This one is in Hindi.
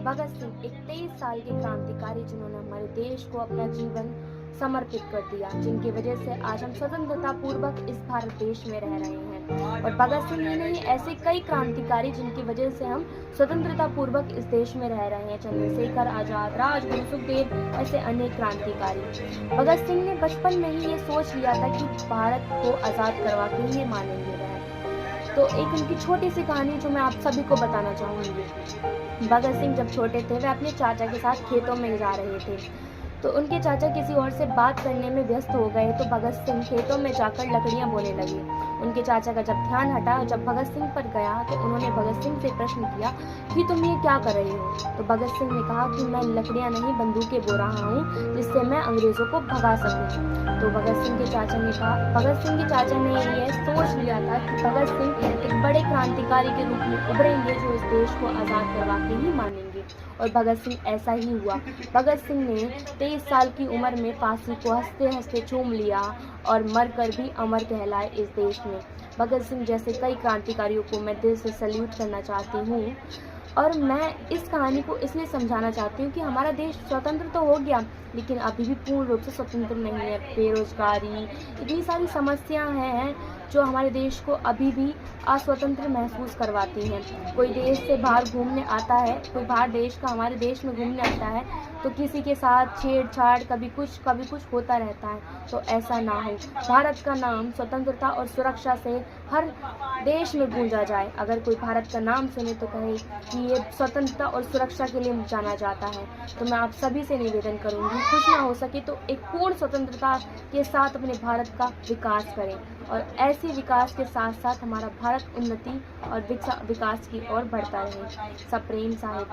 भगत सिंह एक 23 साल के क्रांतिकारी जिन्होंने हमारे देश को अपना जीवन समर्पित कर दिया, जिनकी वजह से आज हम स्वतंत्रता पूर्वक इस भारत देश में रह रहे हैं। और भगत सिंह ही नहीं, ऐसे कई क्रांतिकारी जिनकी वजह से हम स्वतंत्रता पूर्वक इस देश में रह रहे हैं। चंद्रशेखर आजाद, राजगुरु, सुखदेव, ऐसे अनेक क्रांतिकारी। भगत सिंह ने बचपन में ही ये सोच लिया था कि भारत को आजाद करवा के ही मानेंगे वह। तो एक उनकी छोटी सी कहानी जो मैं आप सभी को बताना चाहूँगी। भगत सिंह जब छोटे थे, वे अपने चाचा के साथ खेतों में जा रहे थे, तो उनके चाचा किसी और से बात करने में व्यस्त हो गए, तो भगत सिंह खेतों में जाकर लकड़ियां बोने लगे। उनके चाचा का जब ध्यान हटा, जब भगत सिंह पर गया, तो उन्होंने भगत सिंह से प्रश्न किया कि तुम ये क्या कर रहे हो। तो भगत सिंह ने कहा कि मैं लकड़ियां नहीं, बंदूकें बो रहा हूँ, जिससे मैं अंग्रेजों को भगा सकूं। तो भगत सिंह के चाचा ने ये सोच लिया था कि भगत सिंह एक बड़े क्रांतिकारी के रूप में उभरेंगे, जो इस देश को आजाद करवा के ही मानेंगे। और भगत सिंह ऐसा ही हुआ। भगत सिंह ने 23 साल की उम्र में फांसी को हंसते हंसते चूम लिया और मरकर भी अमर कहलाए इस देश में। भगत सिंह जैसे कई क्रांतिकारियों को मैं दिल से सल्यूट करना चाहती हूँ। और मैं इस कहानी को इसलिए समझाना चाहती हूँ कि हमारा देश स्वतंत्र तो हो गया, लेकिन अभी भी पूर्ण रूप से स्वतंत्र नहीं है। बेरोजगारी, इतनी सारी समस्याएं हैं जो हमारे देश को अभी भी अस्वतंत्र महसूस करवाती हैं। कोई देश से बाहर घूमने आता है, कोई बाहर देश का हमारे देश में घूमने आता है, तो किसी के साथ छेड़छाड़, कभी कुछ होता रहता है। तो ऐसा ना हो। भारत का नाम स्वतंत्रता और सुरक्षा से हर देश में गूंजा जाए। अगर कोई भारत का नाम सुने तो कहे कि ये स्वतंत्रता और सुरक्षा के लिए जाना जाता है। तो मैं आप सभी से निवेदन करूंगी, कुछ ना हो सके तो एक पूर्ण स्वतंत्रता के साथ अपने भारत का विकास करें, और ऐसे विकास के साथ साथ हमारा भारत उन्नति और विकास की ओर बढ़ता रहे। सप्रेम साहेब।